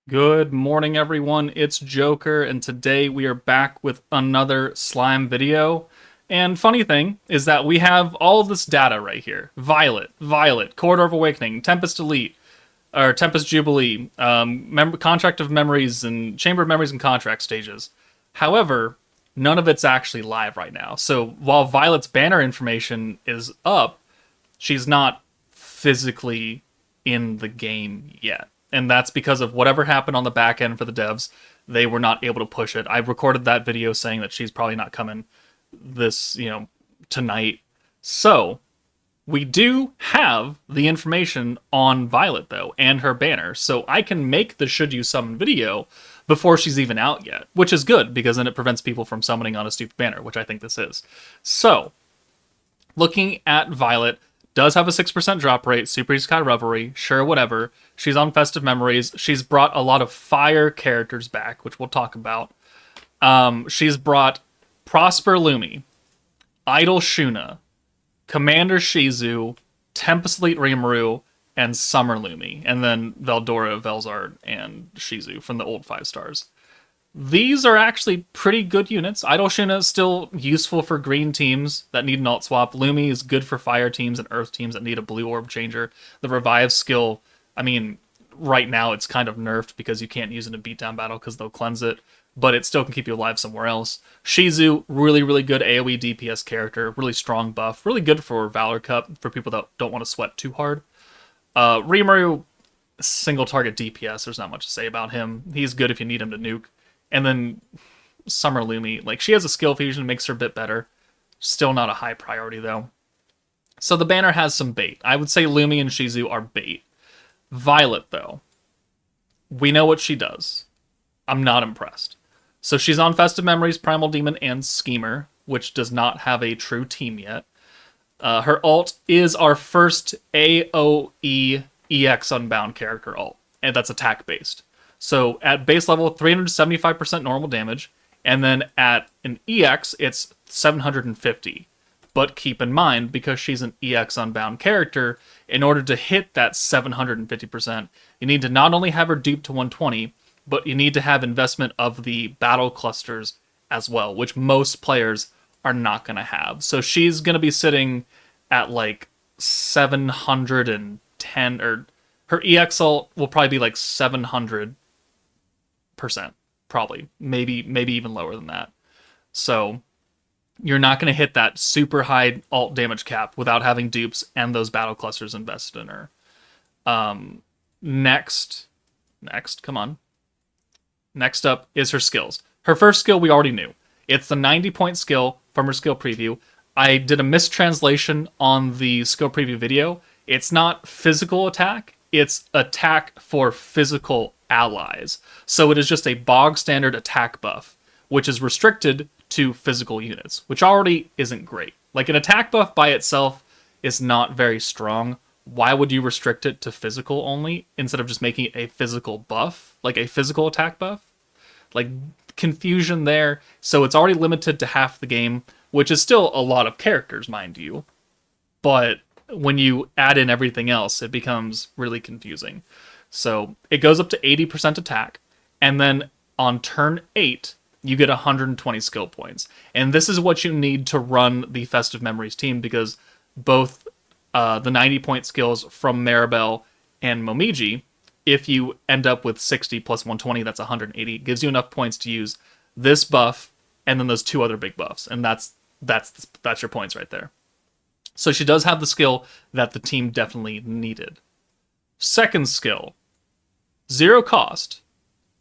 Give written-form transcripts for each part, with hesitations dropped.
Good morning, everyone. It's Joker, and today we are back with another slime video. And funny thing is that we have all of this data right here. Violet, Corridor of Awakening, Tempest Elite, or Tempest Jubilee, Contract of Memories, and Chamber of Memories and Contract stages. However, none of it's actually live right now. So while Violet's banner information is up, she's not physically in the game yet. And that's because of whatever happened on the back end for the devs. They were not able to push it. I recorded that video saying that she's probably not coming tonight. So, we do have the information on Violet, though, and her banner. So I can make the Should You Summon video before she's even out yet, which is good, because then it prevents people from summoning on a stupid banner, which I think this is. So, looking at Violet, does have a 6% drop rate, Super Isekai Revelry, sure, whatever. She's on Festive Memories. She's brought a lot of fire characters back, which we'll talk about. She's brought Prosper Lumi, Idol Shuna, Commander Shizu, Tempest Elite Rimuru, and Summer Lumi, and then Veldora, Velzard, and Shizu from the old 5 stars. These are actually pretty good units. Idol Shuna is still useful for green teams that need an alt swap. Lumi is good for fire teams and earth teams that need a blue orb changer. The revive skill, I mean, right now it's kind of nerfed because you can't use it in a beatdown battle because they'll cleanse it, but it still can keep you alive somewhere else. Shizu, really good AoE DPS character, really strong buff, really good for Valor Cup for people that don't want to sweat too hard. Rimuru, single target DPS, there's not much to say about him. He's good if you need him to nuke. And then Summer Lumi, like, she has a skill fusion, makes her a bit better. Still not a high priority, though. So the banner has some bait. I would say Lumi and Shizu are bait. Violet, though, we know what she does. I'm not impressed. So she's on Festive Memories, Primal Demon, and Schemer, which does not have a true team yet. Her ult is our first AoE EX Unbound character ult, and that's attack-based. So at base level, 375% normal damage, and then at an EX, it's 750. But keep in mind, because she's an EX Unbound character, in order to hit that 750%, you need to not only have her duped to 120, but you need to have investment of the battle clusters as well, which most players are not going to have. So she's going to be sitting at like 710, or her EX ult will probably be like 700%, probably. Maybe even lower than that. So you're not going to hit that super high alt damage cap without having dupes and those battle clusters invested in her. Next, come on. Next up is her skills. Her first skill we already knew. It's the 90-point skill from her skill preview. I did a mistranslation on the skill preview video. It's not physical attack, it's attack for physical allies. So it is just a bog standard attack buff, which is restricted to physical units, which already isn't great. Like, an attack buff by itself is not very strong. Why would you restrict it to physical only instead of just making it a physical buff, like a physical attack buff? Like, confusion there. So it's already limited to half the game, which is still a lot of characters, mind you. But when you add in everything else, it becomes really confusing. So it goes up to 80% attack, and then on turn 8, you get 120 skill points. And this is what you need to run the Festive Memories team, because both the 90-point skills from Maribel and Momiji, if you end up with 60 plus 120, that's 180, gives you enough points to use this buff and then those two other big buffs. And that's your points right there. So she does have the skill that the team definitely needed. Second skill, 0 cost,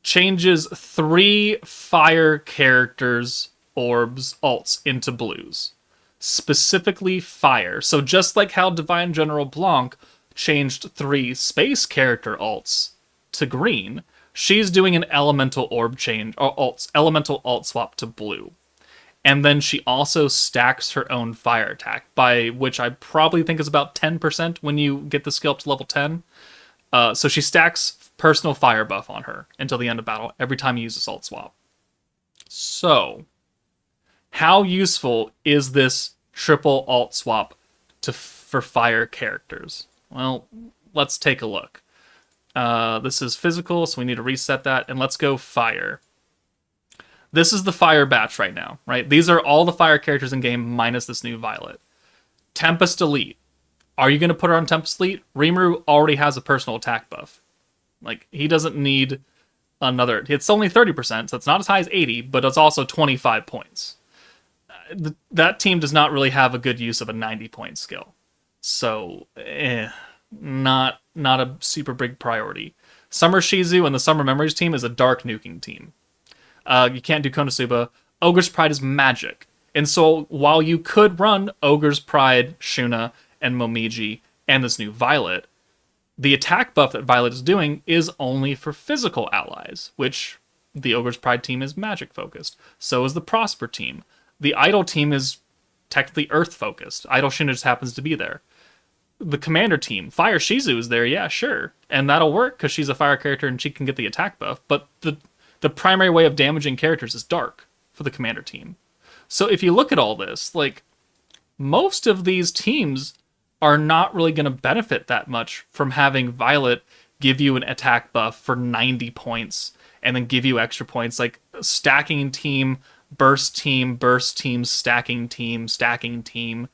changes 3 fire characters' orbs alts into blues. Specifically fire. So just like how Divine General Blanc changed 3 space character alts to green, she's doing an elemental orb change, or elemental alt swap to blue. And then she also stacks her own fire attack, by which I probably think is about 10% when you get the skill up to level 10. So she stacks personal fire buff on her until the end of battle every time you use a salt swap. So, how useful is this triple alt swap for fire characters? Well, let's take a look. This is physical, so we need to reset that. And let's go fire. This is the fire batch right now, right? These are all the fire characters in game minus this new Violet. Tempest Elite. Are you going to put her on Tempest Elite? Rimuru already has a personal attack buff. Like, he doesn't need another. It's only 30%, so it's not as high as 80, but it's also 25 points. That team does not really have a good use of a 90-point skill. So, not a super big priority. Summer Shizu and the Summer Memories team is a dark nuking team. You can't do Konosuba. Ogre's Pride is magic. And so while you could run Ogre's Pride, Shuna, and Momiji, and this new Violet, the attack buff that Violet is doing is only for physical allies, which the Ogre's Pride team is magic focused. So is the Prosper team. The Idol team is technically Earth focused. Idol Shuna just happens to be there. The Commander team, Fire Shizu is there, yeah, sure. And that'll work because she's a fire character and she can get the attack buff. But the primary way of damaging characters is dark for the Commander team. So if you look at all this, like, most of these teams are not really going to benefit that much from having Violet give you an attack buff for 90 points and then give you extra points, like stacking team, burst team, stacking team.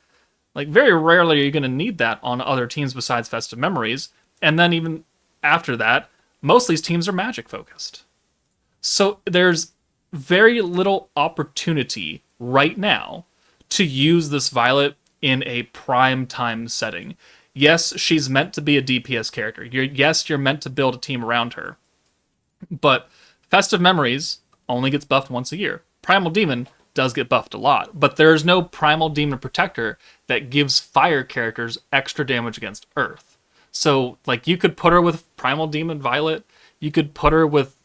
Like, very rarely are you going to need that on other teams besides Festive Memories. And then even after that, most of these teams are magic focused. So there's very little opportunity right now to use this Violet in a prime time setting. Yes, she's meant to be a DPS character. You're meant to build a team around her. But Festive Memories only gets buffed once a year. Primal Demon does get buffed a lot, but there is no Primal Demon Protector that gives fire characters extra damage against Earth. So, like, you could put her with Primal Demon Violet. You could put her with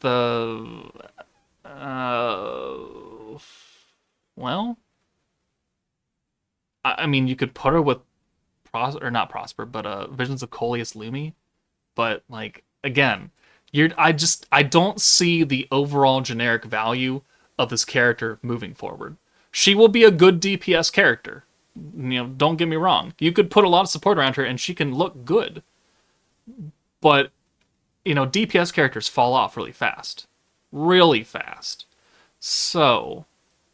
well, I mean, you could put her with not Prosper, but Visions of Coleus Lumi. But, like, again, I don't see the overall generic value of this character moving forward. She will be a good DPS character. Don't get me wrong. You could put a lot of support around her and she can look good. But, DPS characters fall off really fast. Really fast. So,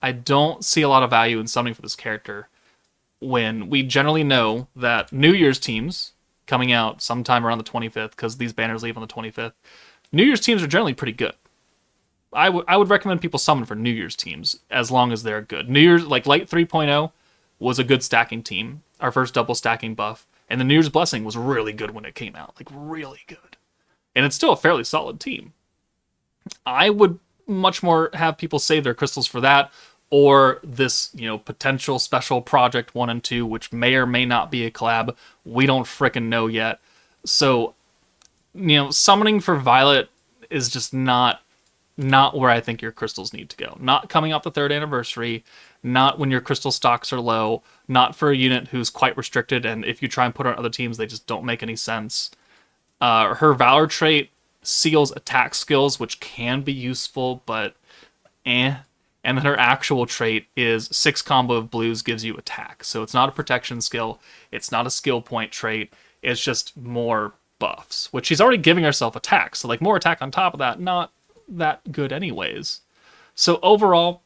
I don't see a lot of value in summoning for this character when we generally know that New Year's teams coming out sometime around the 25th, because these banners leave on the 25th, New Year's teams are generally pretty good. I would recommend people summon for New Year's teams as long as they're good. New Year's, like Light 3.0, was a good stacking team. Our first double stacking buff. And the New Year's Blessing was really good when it came out. Like, really good. And it's still a fairly solid team. I would much more have people save their crystals for that, or this, potential special project 1 and 2, which may or may not be a collab. We don't frickin' know yet. So, summoning for Violet is just not where I think your crystals need to go. Not coming up the 3rd anniversary, not when your crystal stocks are low, not for a unit who's quite restricted, and if you try and put her on other teams, they just don't make any sense. Her Valor trait seals attack skills, which can be useful, but And then her actual trait is 6 combo of blues gives you attack. So it's not a protection skill, it's not a skill point trait, it's just more buffs, which she's already giving herself attack, so like more attack on top of that, not that good anyways. So overall,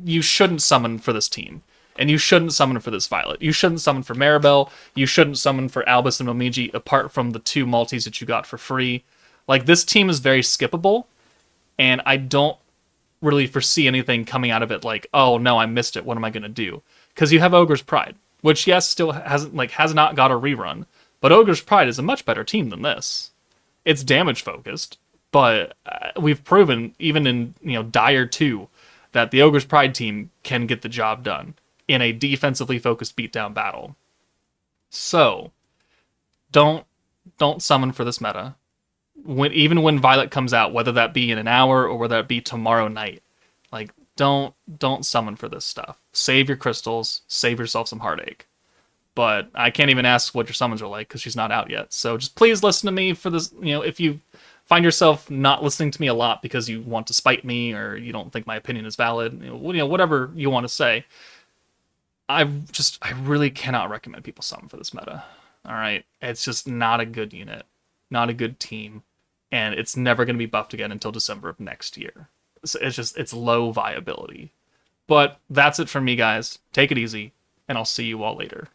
you shouldn't summon for this team. And you shouldn't summon for this Violet. You shouldn't summon for Maribel. You shouldn't summon for Albus and Momiji, apart from the 2 multis that you got for free. Like, this team is very skippable, and I don't really foresee anything coming out of it like, oh no, I missed it, what am I going to do? Because you have Ogre's Pride, which, yes, still has not got a rerun, but Ogre's Pride is a much better team than this. It's damage focused, but we've proven, even in Dire 2, that the Ogre's Pride team can get the job done in a defensively focused beatdown battle. So, don't summon for this meta. Even when Violet comes out, whether that be in an hour or whether that be tomorrow night, like, don't summon for this stuff. Save your crystals, save yourself some heartache. But I can't even ask what your summons are like because she's not out yet. So just please listen to me for this. If you find yourself not listening to me a lot because you want to spite me or you don't think my opinion is valid, whatever you want to say, I really cannot recommend people summon for this meta. All right, it's just not a good unit, not a good team. and it's never going to be buffed again until December of next year. So it's low viability. But that's it from me, guys. Take it easy, and I'll see you all later.